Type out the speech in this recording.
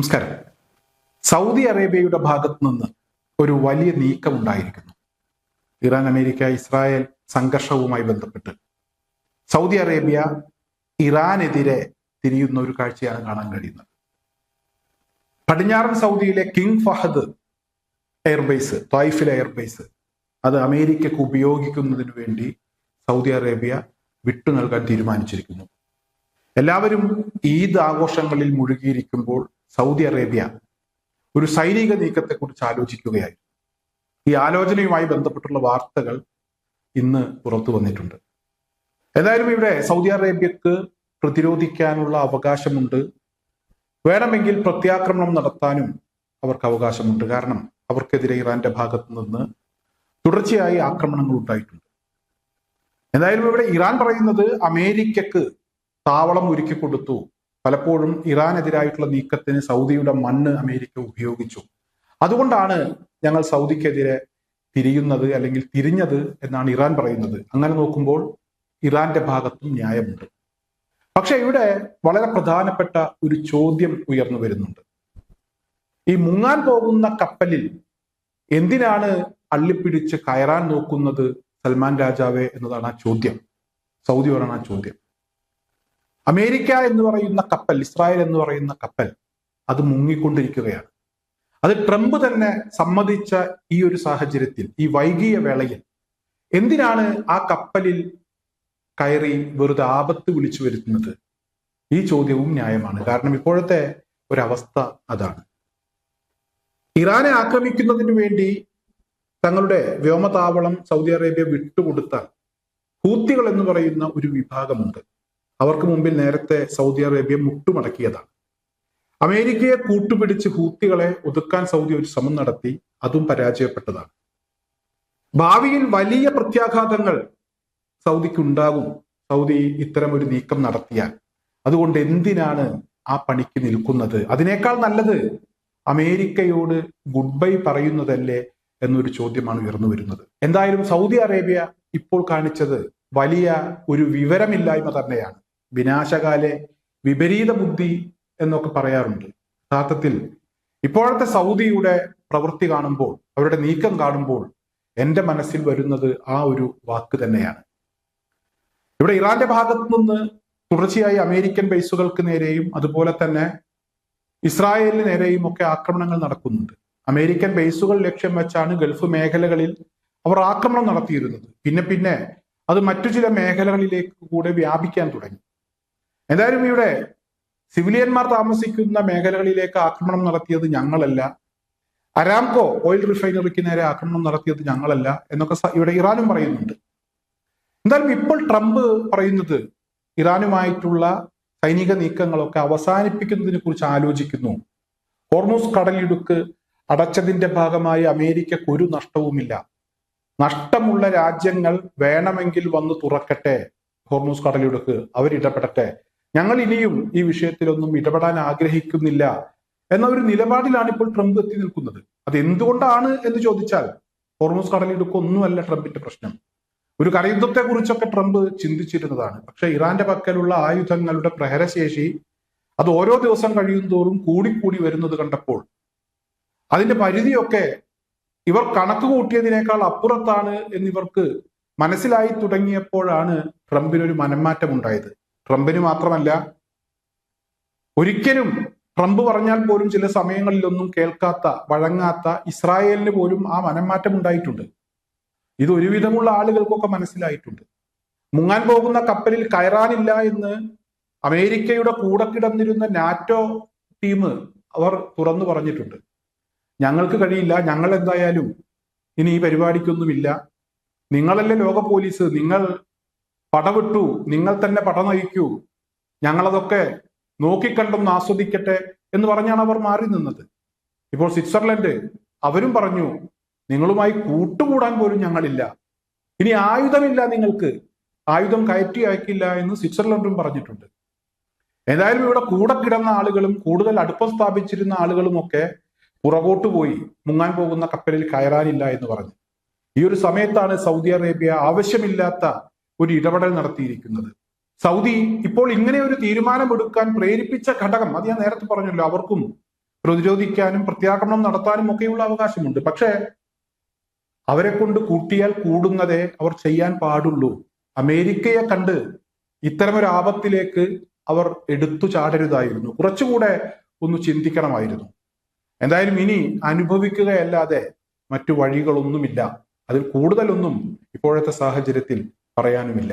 നമസ്കാരം. സൗദി അറേബ്യയുടെ ഭാഗത്ത് നിന്ന് ഒരു വലിയ നീക്കമുണ്ടായിരിക്കുന്നു. ഇറാൻ, അമേരിക്ക, ഇസ്രായേൽ സംഘർഷവുമായി ബന്ധപ്പെട്ട് സൗദി അറേബ്യ ഇറാനെതിരെ തിരിയുന്ന ഒരു കാഴ്ചയാണ് കാണാൻ കഴിയുന്നത്. പടിഞ്ഞാറൻ സൗദിയിലെ കിങ് ഫഹദ് എയർബേസ്, ത്വായിഫിലെ എയർബേസ്, അത് അമേരിക്കക്ക് ഉപയോഗിക്കുന്നതിന് വേണ്ടി സൗദി അറേബ്യ വിട്ടു നൽകാൻ തീരുമാനിച്ചിരിക്കുന്നു. എല്ലാവരും ഈദ് ആഘോഷങ്ങളിൽ മുഴുകിയിരിക്കുമ്പോൾ സൗദി അറേബ്യ ഒരു സൈനിക നീക്കത്തെക്കുറിച്ച് ആലോചിക്കുകയായി. ഈ ആലോചനയുമായി ബന്ധപ്പെട്ടുള്ള വാർത്തകൾ ഇന്ന് പുറത്തു വന്നിട്ടുണ്ട്. എന്തായാലും ഇവിടെ സൗദി അറേബ്യക്ക് പ്രതിരോധിക്കാനുള്ള അവകാശമുണ്ട്. വേണമെങ്കിൽ പ്രത്യാക്രമണം നടത്താനും അവർക്ക് അവകാശമുണ്ട്. കാരണം അവർക്കെതിരെ ഇറാന്റെ ഭാഗത്തു നിന്ന് തുടർച്ചയായി ആക്രമണങ്ങൾ ഉണ്ടായിട്ടുണ്ട്. എന്തായാലും ഇവിടെ ഇറാൻ പറയുന്നത് അമേരിക്കക്ക് താവളം ഒരുക്കി കൊടുത്തു. പലപ്പോഴും ഇറാനെതിരായിട്ടുള്ള നീക്കത്തിന് സൗദിയുടെ മണ്ണ് അമേരിക്ക ഉപയോഗിച്ചു. അതുകൊണ്ടാണ് ഞങ്ങൾ സൗദിക്കെതിരെ തിരിയുന്നത് അല്ലെങ്കിൽ തിരിഞ്ഞത് എന്നാണ് ഇറാൻ പറയുന്നത്. അങ്ങനെ നോക്കുമ്പോൾ ഇറാന്റെ ഭാഗത്തും ന്യായമുണ്ട്. പക്ഷെ ഇവിടെ വളരെ പ്രധാനപ്പെട്ട ഒരു ചോദ്യം ഉയർന്നു വരുന്നുണ്ട്. ഈ മുങ്ങാൻ പോകുന്ന കപ്പലിൽ എന്തിനാണ് അള്ളിപ്പിടിച്ച് കയറാൻ നോക്കുന്നത് സൽമാൻ രാജാവേ എന്നതാണ് ആ ചോദ്യം. സൗദിയോടാണ് ആ ചോദ്യം. അമേരിക്ക എന്ന് പറയുന്ന കപ്പൽ, ഇസ്രായേൽ എന്ന് പറയുന്ന കപ്പൽ, അത് മുങ്ങിക്കൊണ്ടിരിക്കുകയാണ്. അത് ട്രംപ് തന്നെ സമ്മതിച്ച ഈ ഒരു സാഹചര്യത്തിൽ, ഈ വൈകിയ വേളയിൽ എന്തിനാണ് ആ കപ്പലിൽ കയറി വെറുതെ ആപത്ത് വിളിച്ചു വരുത്തുന്നത്? ഈ ചോദ്യവും ന്യായമാണ്. കാരണം ഇപ്പോഴത്തെ ഒരവസ്ഥ അതാണ്. ഇറാനെ ആക്രമിക്കുന്നതിന് വേണ്ടി തങ്ങളുടെ വ്യോമതാവളം സൗദി അറേബ്യ വിട്ടുകൊടുത്താൽ ഹൂത്തികൾ എന്ന് പറയുന്ന ഒരു വിഭാഗമുണ്ട്. അവർക്ക് മുമ്പിൽ നേരത്തെ സൗദി അറേബ്യ മുട്ടുമടക്കിയതാണ്. അമേരിക്കയെ കൂട്ടുപിടിച്ച് ഹൂത്തികളെ ഒതുക്കാൻ സൗദി ഒരു ശ്രമം നടത്തി. അതും പരാജയപ്പെട്ടതാണ്. ഭാവിയിൽ വലിയ പ്രത്യാഘാതങ്ങൾ സൗദിക്ക് ഉണ്ടാകും സൗദി ഇത്തരം ഒരു നീക്കം നടത്തിയാൽ. അതുകൊണ്ട് എന്തിനാണ് ആ പണിക്ക് നിൽക്കുന്നത്? അതിനേക്കാൾ നല്ലത് അമേരിക്കയോട് ഗുഡ് ബൈ പറയുന്നതല്ലേ എന്നൊരു ചോദ്യമാണ് ഉയർന്നു വരുന്നത്. എന്തായാലും സൗദി അറേബ്യ ഇപ്പോൾ കാണിച്ചത് വലിയ ഒരു വിവരമില്ലായ്മ തന്നെയാണ്. വിനാശകാലെ വിപരീത ബുദ്ധി എന്നൊക്കെ പറയാറുണ്ട്. യഥാർത്ഥത്തിൽ ഇപ്പോഴത്തെ സൗദിയുടെ പ്രവൃത്തി കാണുമ്പോൾ, അവരുടെ നീക്കം കാണുമ്പോൾ എൻ്റെ മനസ്സിൽ വരുന്നത് ആ ഒരു വാക്ക് തന്നെയാണ്. ഇവിടെ ഇറാന്റെ ഭാഗത്തു നിന്ന് തുടർച്ചയായി അമേരിക്കൻ ബേസുകൾക്ക് നേരെയും അതുപോലെ തന്നെ ഇസ്രായേലിന് നേരെയും ഒക്കെ ആക്രമണങ്ങൾ നടക്കുന്നുണ്ട്. അമേരിക്കൻ ബേസുകൾ ലക്ഷ്യം വെച്ചാണ് ഗൾഫ് മേഖലകളിൽ അവർ ആക്രമണം നടത്തിയിരുന്നത്. പിന്നെ അത് മറ്റു ചില മേഖലകളിലേക്ക് കൂടെ വ്യാപിക്കാൻ തുടങ്ങി. എന്തായാലും ഇവിടെ സിവിലിയന്മാർ താമസിക്കുന്ന മേഖലകളിലേക്ക് ആക്രമണം നടത്തിയത് ഞങ്ങളല്ല, അരാംകോ ഓയിൽ റിഫൈനറിക്ക് നേരെ ആക്രമണം നടത്തിയത് ഞങ്ങളല്ല എന്നൊക്കെ ഇവിടെ ഇറാനും പറയുന്നുണ്ട്. എന്തായാലും ഇപ്പോൾ ട്രംപ് പറയുന്നത് ഇറാനുമായിട്ടുള്ള സൈനിക നീക്കങ്ങളൊക്കെ അവസാനിപ്പിക്കുന്നതിനെ കുറിച്ച് ആലോചിക്കുന്നു. ഹോർമൂസ് കടലിടുക്ക് അടച്ചതിന്റെ ഭാഗമായി അമേരിക്കക്ക് ഒരു നഷ്ടവുമില്ല. നഷ്ടമുള്ള രാജ്യങ്ങൾ വേണമെങ്കിൽ വന്ന് തുറക്കട്ടെ ഹോർമൂസ് കടലിടുക്ക്, അവരിടപെടട്ടെ, ഞങ്ങൾ ഇനിയും ഈ വിഷയത്തിലൊന്നും ഇടപെടാൻ ആഗ്രഹിക്കുന്നില്ല എന്ന ഒരു നിലപാടിലാണ് ഇപ്പോൾ ട്രംപ് എത്തി നിൽക്കുന്നത്. അത് എന്തുകൊണ്ടാണ് എന്ന് ചോദിച്ചാൽ ഹോർമൂസ് കടലിടുക്ക് ഒന്നുമല്ല ട്രംപിന്റെ പ്രശ്നം. ഒരു കരയുദ്ധത്തെ കുറിച്ചൊക്കെ ട്രംപ് ചിന്തിച്ചിരുന്നതാണ്. പക്ഷെ ഇറാന്റെ പക്കലുള്ള ആയുധങ്ങളുടെ പ്രഹരശേഷി അത് ഓരോ ദിവസം കഴിയും തോറും കൂടിക്കൂടി വരുന്നത് കണ്ടപ്പോൾ അതിന്റെ പരിധിയൊക്കെ ഇവർ കണക്ക് കൂട്ടിയതിനേക്കാൾ അപ്പുറത്താണ് എന്നിവർക്ക് മനസ്സിലായി തുടങ്ങിയപ്പോഴാണ് ട്രംപിനൊരു മനംമാറ്റം ഉണ്ടായത്. ട്രംപിന് മാത്രമല്ല, ഒരിക്കലും ട്രംപ് പറഞ്ഞാൽ പോലും ചില സമയങ്ങളിലൊന്നും കേൾക്കാത്ത, വഴങ്ങാത്ത ഇസ്രായേലിന് പോലും ആ മനംമാറ്റം ഉണ്ടായിട്ടുണ്ട്. ഇത് ഒരുവിധമുള്ള ആളുകൾക്കൊക്കെ മനസ്സിലായിട്ടുണ്ട്. മുങ്ങാൻ പോകുന്ന കപ്പലിൽ കയറാനില്ല എന്ന് അമേരിക്കയുടെ കൂടെ കിടന്നിരുന്ന നാറ്റോ ടീം അവർ തുറന്നു പറഞ്ഞിട്ടുണ്ട്. ഞങ്ങൾക്ക് കഴിയില്ല, ഞങ്ങൾ എന്തായാലും ഇനി ഈ പരിപാടിക്കൊന്നുമില്ല, നിങ്ങളല്ലേ ലോക പോലീസ്, നിങ്ങൾ പടവിട്ടു, നിങ്ങൾ തന്നെ പട നയിക്കൂ, ഞങ്ങളതൊക്കെ നോക്കിക്കണ്ടൊന്ന് ആസ്വദിക്കട്ടെ എന്ന് പറഞ്ഞാണ് അവർ മാറി നിന്നത്. ഇപ്പോൾ സ്വിറ്റ്സർലൻഡ് അവരും പറഞ്ഞു, നിങ്ങളുമായി കൂട്ടുകൂടാൻ പോലും ഞങ്ങളില്ല, ഇനി ആയുധമില്ല, നിങ്ങൾക്ക് ആയുധം കയറ്റി അയക്കില്ല എന്ന് സ്വിറ്റ്സർലൻഡും പറഞ്ഞിട്ടുണ്ട്. ഏതായാലും ഇവിടെ കൂടെ കിടന്ന ആളുകളും കൂടുതൽ അടുപ്പം സ്ഥാപിച്ചിരുന്ന ആളുകളും ഒക്കെ പുറകോട്ട് പോയി മുങ്ങാൻ പോകുന്ന കപ്പലിൽ കയറാനില്ല എന്ന് പറഞ്ഞു. ഈ ഒരു സമയത്താണ് സൗദി അറേബ്യ ആവശ്യമില്ലാത്ത ഒരു ഇടപെടൽ നടത്തിയിരിക്കുന്നത്. സൗദി ഇപ്പോൾ ഇങ്ങനെ ഒരു തീരുമാനമെടുക്കാൻ പ്രേരിപ്പിച്ച ഘടകം, അത് ഞാൻ നേരത്തെ പറഞ്ഞല്ലോ, അവർക്കും പ്രതിരോധിക്കാനും പ്രത്യാക്രമണം നടത്താനും ഒക്കെയുള്ള അവകാശമുണ്ട്. പക്ഷേ അവരെ കൊണ്ട് കൂട്ടിയാൽ കൂടുന്നതേ അവർ ചെയ്യാൻ പാടുള്ളൂ. അമേരിക്കയെ കണ്ട് ഇത്തരമൊരു ആപത്തിലേക്ക് അവർ എടുത്തു ചാടരുതായിരുന്നു. കുറച്ചുകൂടെ ഒന്ന് ചിന്തിക്കണമായിരുന്നു. എന്തായാലും ഇനി അനുഭവിക്കുകയല്ലാതെ മറ്റു വഴികളൊന്നുമില്ല. അതിൽ കൂടുതലൊന്നും ഇപ്പോഴത്തെ സാഹചര്യത്തിൽ പറയാനുമില്ല.